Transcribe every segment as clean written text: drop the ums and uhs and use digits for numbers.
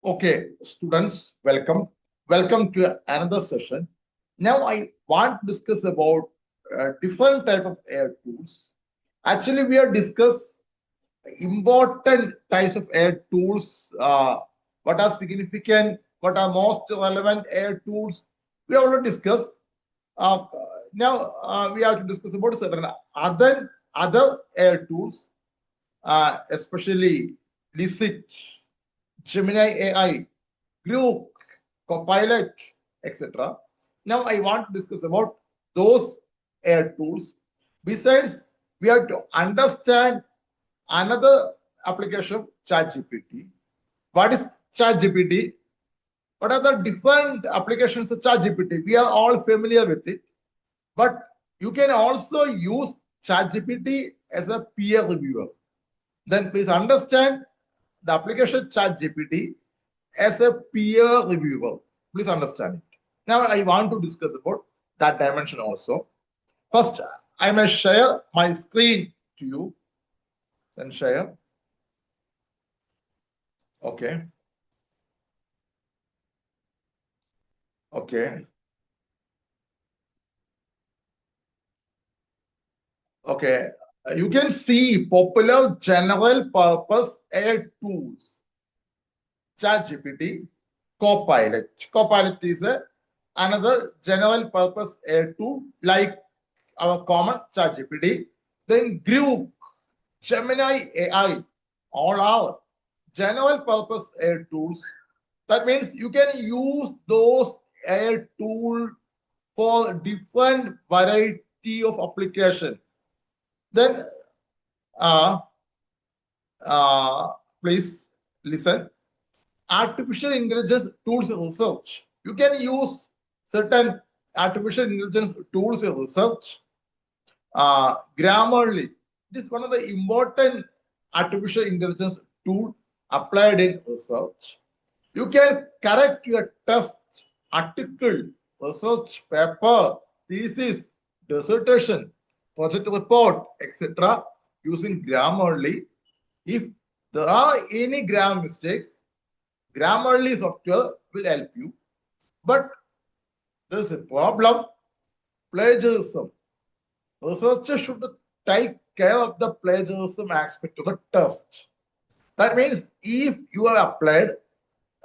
Okay, students, welcome. Welcome to another session. Now I want to discuss about different type of AI tools. Actually, we are discuss important types of AI tools. What are significant? What are most relevant AI tools? We already discussed. Uh, Now we have to discuss about certain other AI tools, especially Licit, Gemini AI, Group, Copilot, etc. Now I want to discuss about those AI tools. Besides, we have to understand another application of ChatGPT. What is ChatGPT? What are the different applications of ChatGPT? We are all familiar with it, but you can also use ChatGPT as a peer reviewer. Then please understand the application ChatGPT as a peer reviewer. Please understand it. Now I want to discuss about that dimension also. First, I may share my screen to you. Then share. Okay. Okay. Okay. You can see popular general purpose AI tools. ChatGPT, Copilot. Copilot is another general purpose AI tool like our common ChatGPT. Then Grok, Gemini AI, all are general purpose AI tools. That means you can use those AI tool for different variety of application. Then uh, uh, please listen. Artificial intelligence tools research. You can use certain artificial intelligence tools in research. Grammarly. This is one of the important artificial intelligence tool applied in research. You can correct your test, article, research paper, thesis, dissertation, project report, etc. using Grammarly. If there are any grammar mistakes, Grammarly software will help you. But there's a problem, plagiarism. Researchers should take care of the plagiarism aspect of the test. That means if you have applied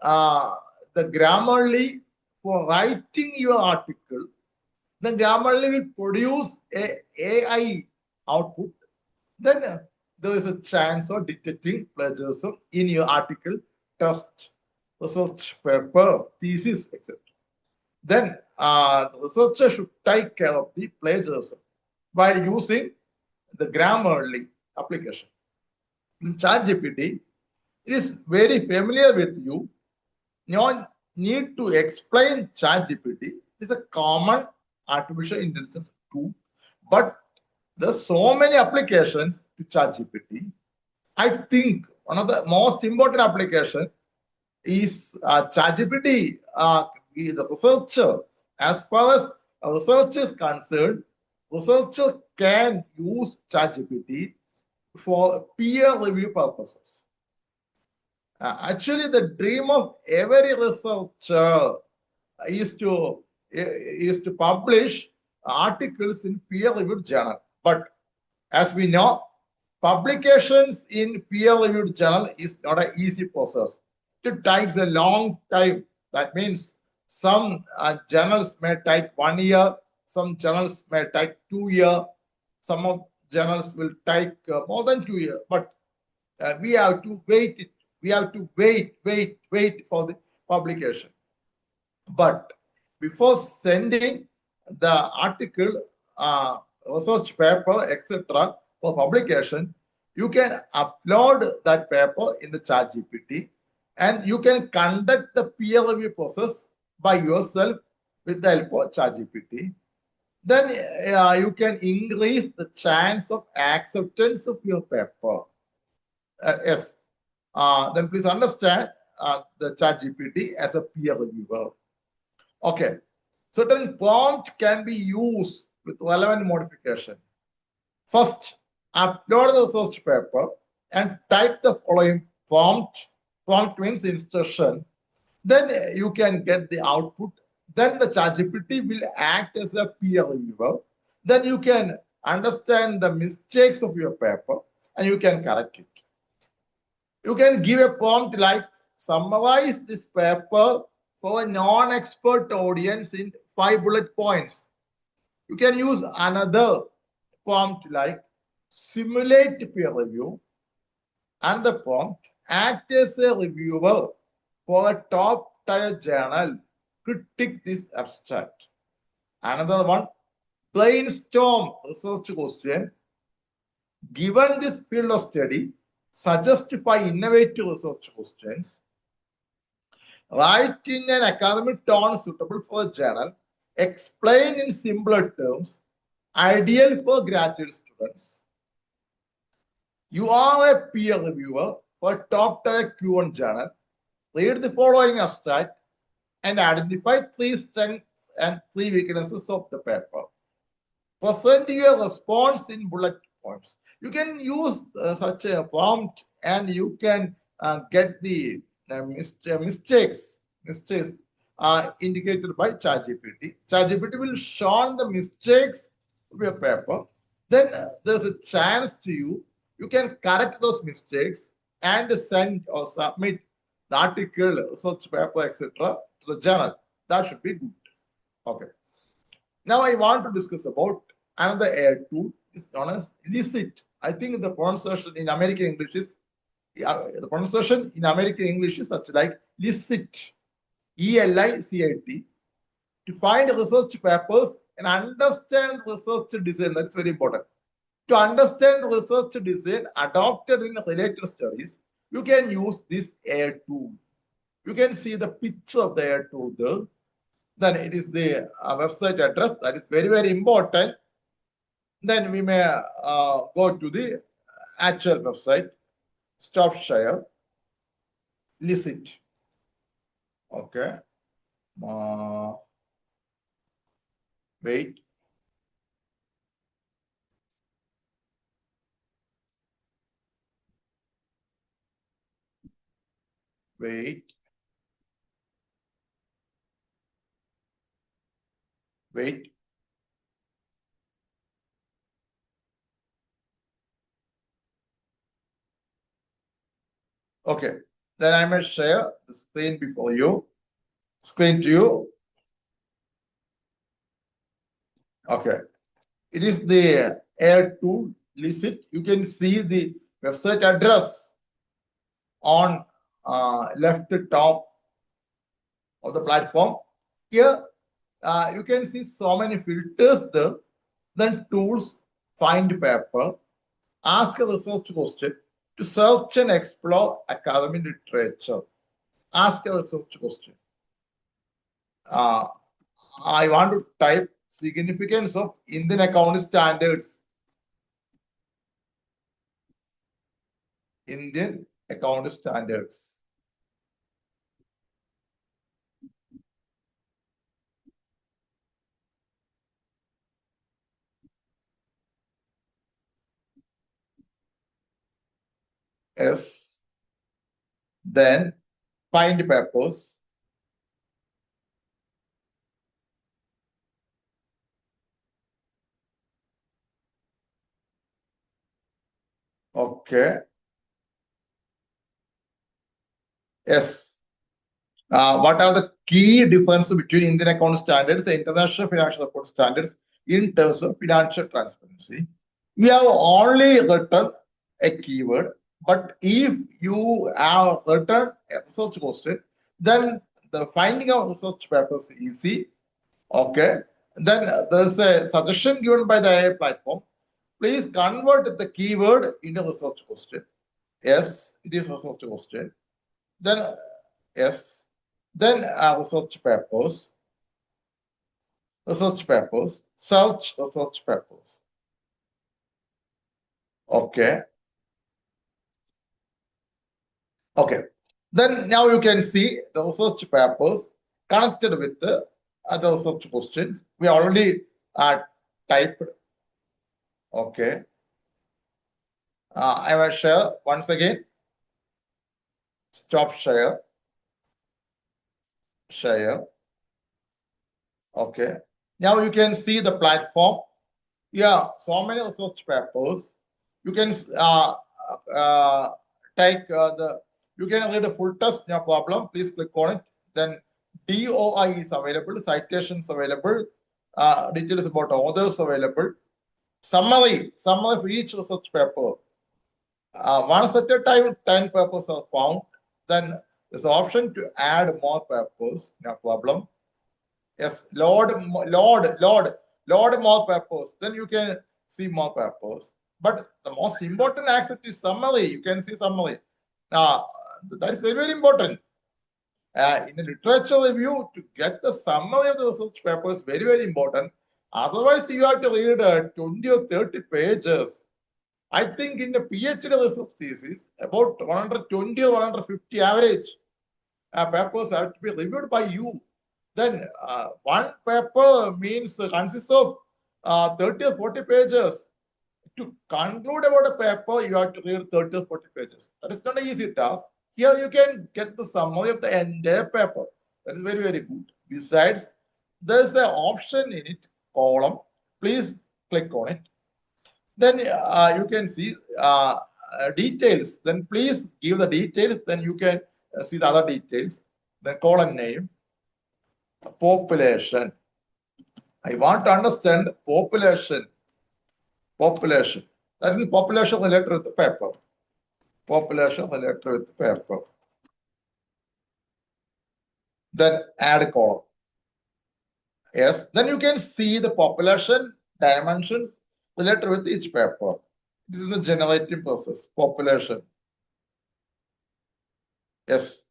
uh, the Grammarly for writing your article, the Grammarly will produce a AI output. Then there is a chance of detecting plagiarism in your article, test, research paper, thesis, etc. Then the researcher should take care of the plagiarism by using the Grammarly application. In ChatGPT, it is very familiar with you. No need to explain ChatGPT. It's a common artificial intelligence tool, but there's so many applications to ChatGPT. I think one of the most important application is ChatGPT. The researcher, as far as research is concerned, researcher can use ChatGPT for peer review purposes. Actually, the dream of every researcher is to publish articles in peer-reviewed journal. But as we know, publications in peer-reviewed journal is not an easy process. It takes a long time. That means some journals may take 1 year, some journals may take 2 years, some of journals will take more than 2 years. But we have to wait it. We have to wait for the publication. But before sending the article, research paper, etc., for publication, you can upload that paper in the ChatGPT and you can conduct the peer review process by yourself with the help of ChatGPT. Then you can increase the chance of acceptance of your paper. Yes. Then please understand the ChatGPT as a peer reviewer. Okay. Certain prompt can be used with relevant modification. First, upload the research paper and type the following prompt. Prompt means instruction. Then you can get the output. Then the ChatGPT will act as a peer reviewer. Then you can understand the mistakes of your paper and you can correct it. You can give a prompt like summarize this paper for a non-expert audience in 5 bullet points. You can use another prompt like simulate peer review, and the prompt act as a reviewer for a top tier journal. Critique this abstract. Another one, brainstorm research question. Given this field of study, suggest 5 innovative research questions. Write in an academic tone suitable for a journal. Explain in simpler terms. Ideal for graduate students. You are a peer reviewer for a top tier Q1 journal. Read the following abstract and identify 3 strengths and 3 weaknesses of the paper. Present your response in bullet points. You can use such a prompt and you can get the mistakes indicated by ChatGPT. ChatGPT will show the mistakes of your paper. Then there's a chance to you. You can correct those mistakes and send or submit the article, research paper, etc. to the journal. That should be good. Okay. Now I want to discuss about another AI tool is known as Licit. I think the pronunciation in American English is such like Licit, ELICIT, to find research papers and understand research design. That's very important. To understand research design adopted in related studies, you can use this AI tool. You can see the picture of the AI tool there. Then it is the website address that is very, very important. Then we may go to the actual website, Staffordshire, Licit. Okay. Wait. Wait. Wait. Okay. Then I may share the screen before you. Screen to you. Okay. It is the AI tool Licit. You can see the website address on left top of the platform. Here you can see so many filters there. Then tools, find paper, ask a research question, to search and explore academic literature. Ask a research question. I want to type significance of Indian accounting standards. Indian accounting standards. S. Then find papers. Okay. Yes. What are the key differences between Indian accounting standards and international financial report standards in terms of financial transparency? We have only written a keyword, but if you have written a research question, then the finding of research papers is easy. Okay. Then there's a suggestion given by the AI platform. Please convert the keyword into research question. Yes, it is research question. Then yes. Then research papers, search research papers. Okay. Okay. Then now you can see the research papers connected with the other research questions. We already typed. Okay. I will share once again. Stop share. share. Okay. Now you can see the platform. Yeah, so many research papers. You can uh, take you can read a full test, no problem. Please click on it. Then DOI is available, citations available, details about authors available, summary for each research paper. Once at a time, 10 papers are found. Then there's option to add more papers, no problem. Yes, load more papers. Then you can see more papers. But the most important aspect is summary. You can see summary. That is very, very important. In a literature review, to get the summary of the research paper is very, very important. Otherwise, you have to read 20 or 30 pages. I think in the PhD research thesis, about 120 or 150 average papers have to be reviewed by you. Then one paper means consists of 30 or 40 pages. To conclude about a paper, you have to read 30 or 40 pages. That is not an easy task. Here you can get the summary of the entire paper. That is very, very good. Besides, there is an option in it, column. Please click on it. Then you can see details. Then please give the details. Then you can see the other details. The column name, population. I want to understand the population. Population. That means population related with the paper. Population related with the paper. Then add column. Yes. Then you can see the population dimensions related with each paper. This is the generating process. Population. Yes.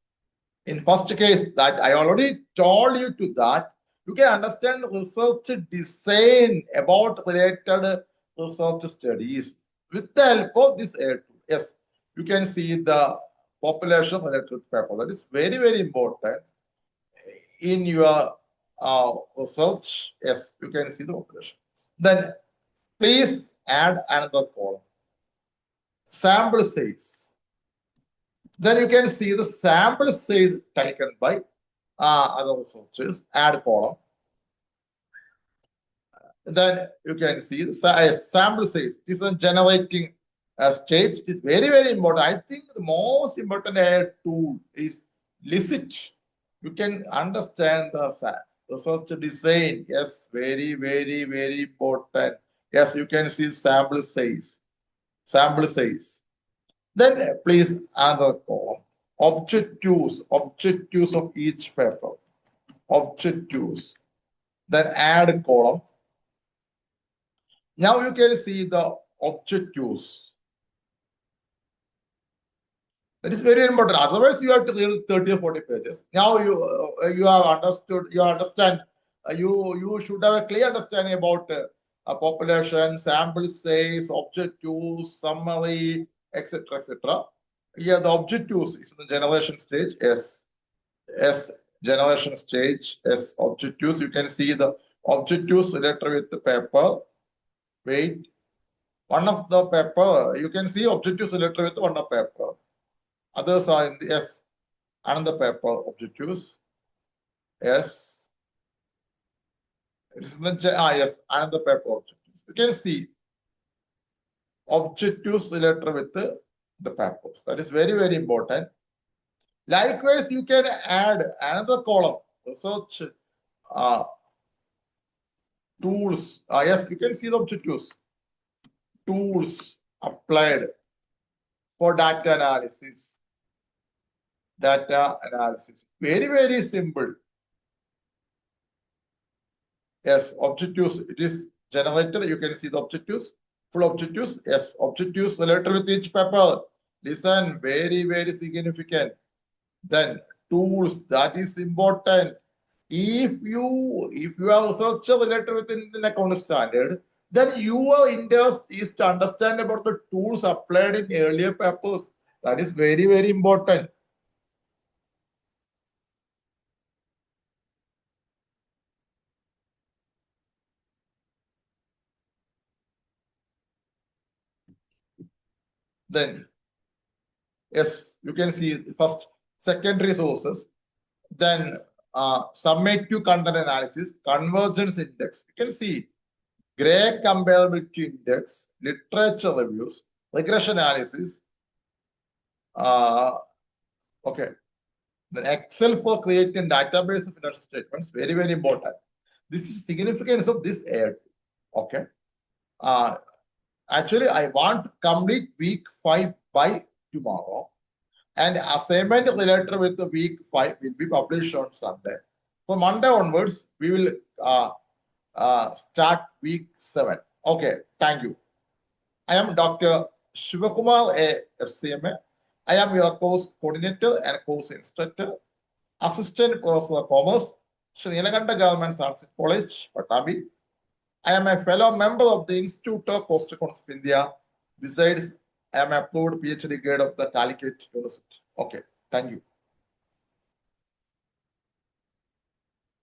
In first case, that I already told you to that. You can understand research design about related research studies with the help of this A2. Yes, you can see the population related paper. That is very, very important in your research. Yes, you can see the population. Then please add another column. Sample size. Then you can see the sample size taken by other researchers. Add column. Then you can see the sample size. This is a generating stage. Is very, very important. I think the most important tool is Licit. You can understand the research design. Yes, very, very, very important. Yes, you can see sample size. Sample size. Then please another column. Objectives of each paper. Objectives. Then add column. Now you can see the objectives. That is very important. Otherwise, you have to read 30 or 40 pages. Now you have understood. You understand. You should have a clear understanding about population, sample size, objectives, summary, etc., etc. Yeah, the objectives is the generation stage. Yes, generation stage. Yes, objectives. You can see the objectives related with the paper. Wait. One of the paper, you can see objectives related with one of paper. Others are in the yes, another paper objectives. Yes. It is the yes, another paper objectives. You can see objectives related with the papers. That is very, very important. Likewise, you can add another column, research tools. Yes, you can see the objectives. Tools applied for data analysis. Data analysis. Very, very simple. Yes, objectives. It is generated. You can see the objectives. Full objectives. Yes, objectives related with each paper. Listen, very, very significant. Then tools. That is important. If you are researcher related with Indian Accounting Standard, then your interest is to understand about the tools applied in earlier papers. That is very, very important. Then, yes, you can see first secondary sources. Then summative content analysis, convergence index. You can see Gray comparability index, literature reviews, regression analysis. Okay. The Excel for creating database of financial statements, very, very important. This is significance of this ad. Okay. Actually, I want to complete week 5 by tomorrow. And assignment related with the week 5 will be published on Sunday. From Monday onwards, we will start week 7. Okay, thank you. I am Dr. Shivakumar A. FCMA. I am your course coordinator and course instructor, assistant professor of commerce, Sri Nilakanta Government Science College, Patabi. I am a fellow member of the Institute of Coast Accounts of India. Besides, I am approved PhD grade of the Calicut University. Okay, thank you.